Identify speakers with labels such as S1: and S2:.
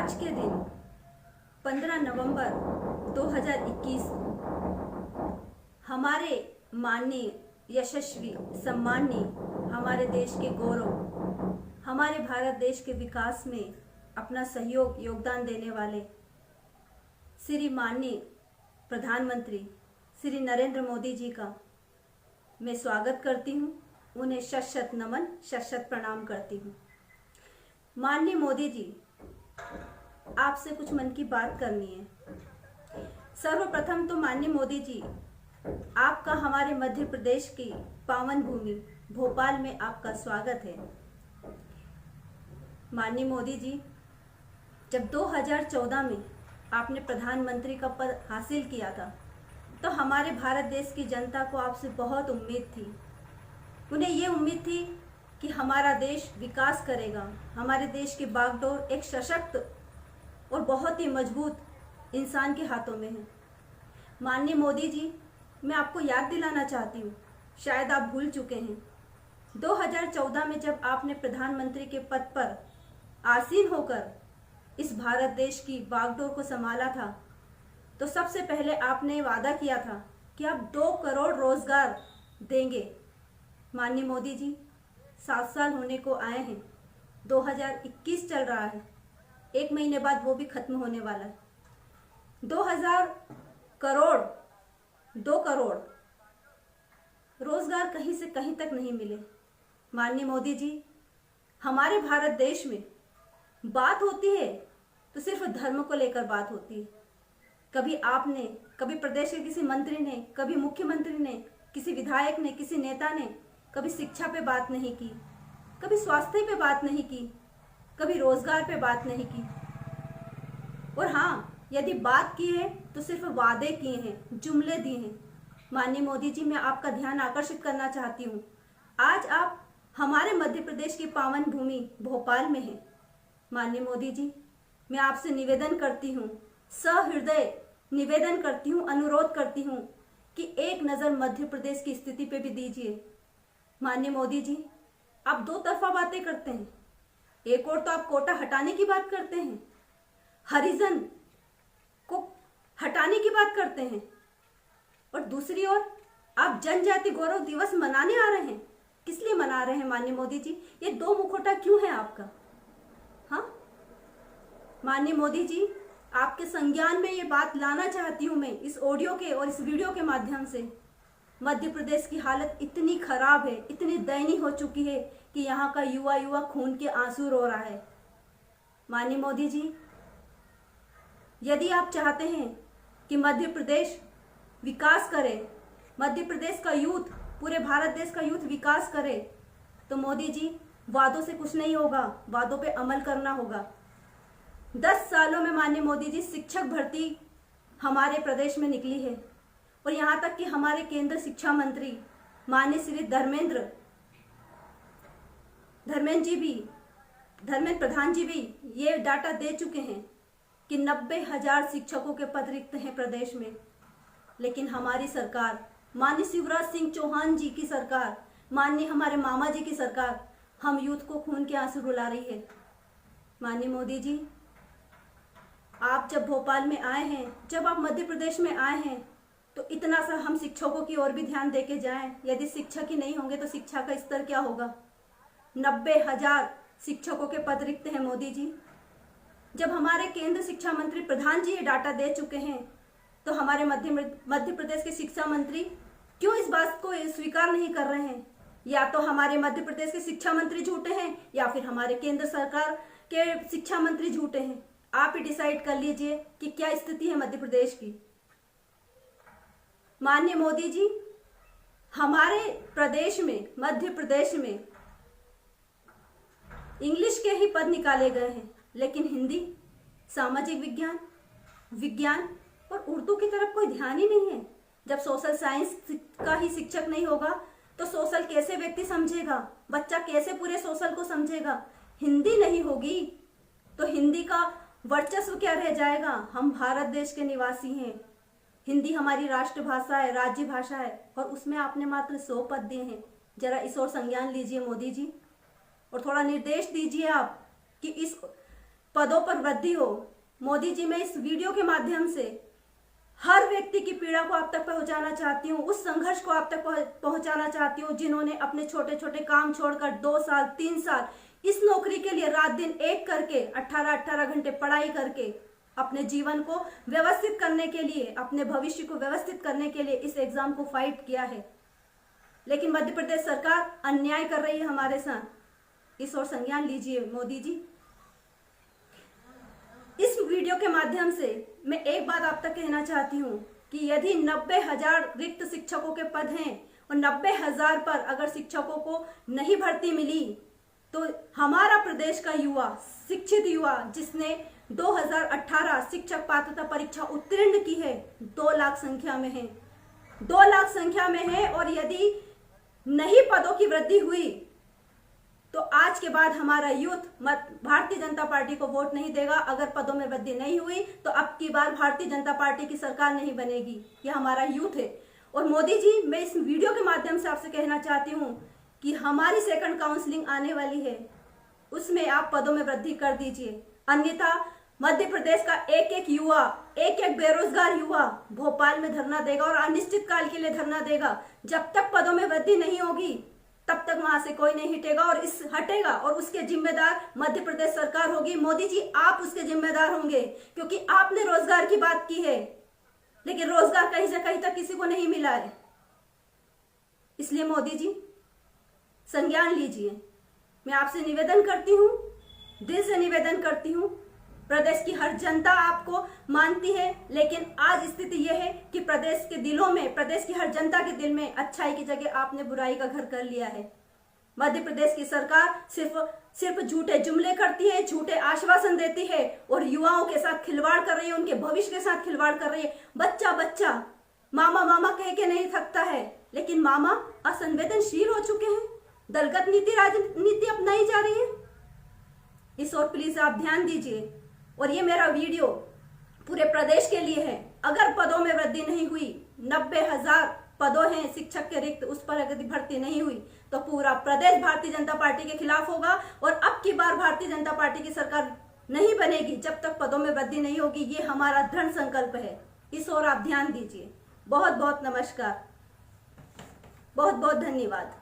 S1: आज के दिन 15 नवंबर 2021 हमारे माननीय यशस्वी सम्माननीय हमारे देश के गौरव, हमारे भारत देश के विकास में अपना सहयोग योगदान देने वाले श्री माननीय प्रधानमंत्री श्री नरेंद्र मोदी जी का मैं स्वागत करती हूँ। उन्हें शत शत नमन, शत शत प्रणाम करती हूँ। माननीय मोदी जी, आपसे कुछ मन की बात करनी है। सर्वप्रथम तो माननीय मोदी जी, आपका हमारे मध्य प्रदेश की पावन भूमि भोपाल में आपका स्वागत है। माननीय मोदी जी, जब 2014 में आपने प्रधानमंत्री का पद हासिल किया था तो हमारे भारत देश की जनता को आपसे बहुत उम्मीद थी। उन्हें ये उम्मीद थी कि हमारा देश विकास करेगा, हमारे देश की बागडोर एक सशक्त और बहुत ही मजबूत इंसान के हाथों में है। माननीय मोदी जी, मैं आपको याद दिलाना चाहती हूँ, शायद आप भूल चुके हैं, 2014 में जब आपने प्रधानमंत्री के पद पर आसीन होकर इस भारत देश की बागडोर को संभाला था तो सबसे पहले आपने वादा किया था कि आप 2 करोड़ रोजगार देंगे। माननीय मोदी जी, 7 साल होने को आए हैं, 2021 चल रहा है, 1 महीने बाद वो भी खत्म होने वाला है। 2000 करोड़ 2 करोड़ रोजगार कहीं से कहीं तक नहीं मिले। माननीय मोदी जी, हमारे भारत देश में बात होती है तो सिर्फ धर्म को लेकर बात होती है। कभी आपने, कभी प्रदेश के किसी मंत्री ने, कभी मुख्यमंत्री ने, किसी विधायक ने, किसी नेता ने कभी शिक्षा पे बात नहीं की, कभी स्वास्थ्य पे बात नहीं की, कभी रोजगार पे बात नहीं की। और हाँ, यदि बात की है तो सिर्फ वादे किए हैं, जुमले दिए हैं। माननीय मोदी जी, मैं आपका ध्यान आकर्षित करना चाहती हूँ। आज आप हमारे मध्य प्रदेश की पावन भूमि भोपाल में हैं। माननीय मोदी जी, मैं आपसे निवेदन करती हूँ, सहृदय निवेदन करती हूँ, अनुरोध करती हूँ कि एक नज़र मध्य प्रदेश की स्थिति पे भी दीजिए। माननीय मोदी जी, आप 2 तरफा बातें करते हैं। एक और तो आप कोटा हटाने की बात करते हैं, हरिजन को हटाने की बात करते हैं, और दूसरी ओर आप जनजाति गौरव दिवस मनाने आ रहे हैं। किस लिए मना रहे हैं माननीय मोदी जी? ये 2 मुखौटा क्यों है आपका? हाँ माननीय मोदी जी, आपके संज्ञान में ये बात लाना चाहती हूँ मैं इस ऑडियो के और इस वीडियो के माध्यम से। मध्य प्रदेश की हालत इतनी खराब है, इतनी दयनीय हो चुकी है कि यहाँ का युवा खून के आंसू रो रहा है। माननीय मोदी जी, यदि आप चाहते हैं कि मध्य प्रदेश विकास करे, मध्य प्रदेश का यूथ, पूरे भारत देश का यूथ विकास करे, तो मोदी जी, वादों से कुछ नहीं होगा, वादों पे अमल करना होगा। 10 सालों में माननीय मोदी जी, शिक्षक भर्ती हमारे प्रदेश में निकली है और यहाँ तक कि हमारे केंद्र शिक्षा मंत्री माननीय श्री धर्मेंद्र प्रधान जी भी ये डाटा दे चुके हैं कि 90,000 शिक्षकों के पद रिक्त हैं प्रदेश में। लेकिन हमारी सरकार, माननीय शिवराज सिंह चौहान जी की सरकार, माननीय हमारे मामा जी की सरकार, हम यूथ को खून के आंसू रुला रही है। माननीय मोदी जी, आप जब भोपाल में आए हैं, जब आप मध्य प्रदेश में आए हैं, तो इतना सा हम शिक्षकों की ओर भी ध्यान देके जाएं। यदि शिक्षक ही नहीं होंगे तो शिक्षा का स्तर क्या होगा? 90,000 शिक्षकों के पद रिक्त हैं मोदी जी। जब हमारे केंद्र शिक्षा मंत्री प्रधान जी ये डाटा दे चुके हैं तो हमारे मध्य प्रदेश के शिक्षा मंत्री क्यों इस बात को स्वीकार नहीं कर रहे हैं? या तो हमारे मध्य प्रदेश के शिक्षा मंत्री झूठे हैं या फिर हमारे केंद्र सरकार के शिक्षा मंत्री झूठे हैं। आप ही डिसाइड कर लीजिए कि क्या स्थिति है मध्य प्रदेश की। माननीय मोदी जी, हमारे प्रदेश में, मध्य प्रदेश में इंग्लिश के ही पद निकाले गए हैं, लेकिन हिंदी, सामाजिक विज्ञान और उर्दू की तरफ कोई ध्यान ही नहीं है। जब सोशल साइंस का ही शिक्षक नहीं होगा तो सोशल कैसे व्यक्ति समझेगा? बच्चा कैसे पूरे सोशल को समझेगा? हिंदी नहीं होगी तो हिंदी का वर्चस्व क्या रह जाएगा? हम भारत देश के निवासी हैं, हिंदी हमारी राष्ट्रभाषा है, राज्य भाषा है, और उसमें आपने मात्र 100 पद दिए हैं। जरा इस ओर संज्ञान लीजिए मोदी जी, और थोड़ा निर्देश दीजिए आप कि पदों पर वृद्धि हो। मोदी जी, मैं इस वीडियो के माध्यम से हर व्यक्ति की पीड़ा को आप तक पहुंचाना चाहती हूँ, उस संघर्ष को आप तक पहुंचाना चाहती हूँ जिन्होंने अपने छोटे छोटे काम छोड़कर 2 साल 3 साल इस नौकरी के लिए रात दिन एक करके 18-18 घंटे पढ़ाई करके अपने जीवन को व्यवस्थित करने के लिए, अपने भविष्य को व्यवस्थित करने के लिए इस एग्जाम को फाइट किया है। लेकिन मध्य प्रदेश सरकार अन्याय कर रही है हमारे साथ। इस ओर संज्ञान लीजिए मोदी जी। इस वीडियो के माध्यम से मैं एक बात आप तक कहना चाहती हूँ कि यदि 90,000 रिक्त शिक्षकों के पद हैं और 90,000 पर अगर शिक्षकों को नहीं भर्ती मिली तो हमारा प्रदेश का युवा, शिक्षित युवा जिसने 2018 शिक्षक पात्रता परीक्षा उत्तीर्ण की है 2 लाख संख्या में है, 2 लाख संख्या में है। और यदि नहीं पदों की वृद्धि हुई तो आज के बाद हमारा यूथ भारतीय जनता पार्टी को वोट नहीं देगा। अगर पदों में वृद्धि नहीं हुई तो अब की बार भारतीय जनता पार्टी की सरकार नहीं बनेगी। यह हमारा यूथ है। और मोदी जी, मैं इस वीडियो के माध्यम से आपसे कहना चाहती हूँ कि हमारी सेकंड काउंसलिंग आने वाली है, उसमें आप पदों में वृद्धि कर दीजिए। अन्यथा मध्य प्रदेश का एक एक युवा, एक एक बेरोजगार युवा भोपाल में धरना देगा और अनिश्चित काल के लिए धरना देगा। जब तक पदों में वृद्धि नहीं होगी तब तक वहां से कोई नहीं हटेगा और उसके जिम्मेदार मध्य प्रदेश सरकार होगी। मोदी जी, आप उसके जिम्मेदार होंगे क्योंकि आपने रोजगार की बात की है, लेकिन रोजगार कहीं से कहीं तक किसी को नहीं मिला है। इसलिए मोदी जी, संज्ञान लीजिए। मैं आपसे निवेदन करती हूँ, दिल से निवेदन करती हूँ। प्रदेश की हर जनता आपको मानती है, लेकिन आज स्थिति यह है कि प्रदेश के दिलों में, प्रदेश की हर जनता के दिल में अच्छाई की जगह आपने बुराई का घर कर लिया है। मध्य प्रदेश की सरकार सिर्फ झूठे जुमले करती है, झूठे आश्वासन देती है और युवाओं के साथ खिलवाड़ कर रही है, उनके भविष्य के साथ खिलवाड़ कर रही है। बच्चा बच्चा मामा मामा कह के नहीं थकता है, लेकिन मामा असंवेदनशील हो चुके हैं। दलगत नीति, राजनीति अपनाई जा रही है। इस ओर प्लीज आप ध्यान दीजिए। और ये मेरा वीडियो पूरे प्रदेश के लिए है। अगर पदों में वृद्धि नहीं हुई, 90,000 पदों हैं शिक्षक के रिक्त, उस पर अगर भर्ती नहीं हुई तो पूरा प्रदेश भारतीय जनता पार्टी के खिलाफ होगा। और अब की बार भारतीय जनता पार्टी की सरकार नहीं बनेगी जब तक पदों में वृद्धि नहीं होगी। ये हमारा दृढ़ संकल्प है। इस ओर आप ध्यान दीजिए। बहुत बहुत नमस्कार, बहुत बहुत धन्यवाद।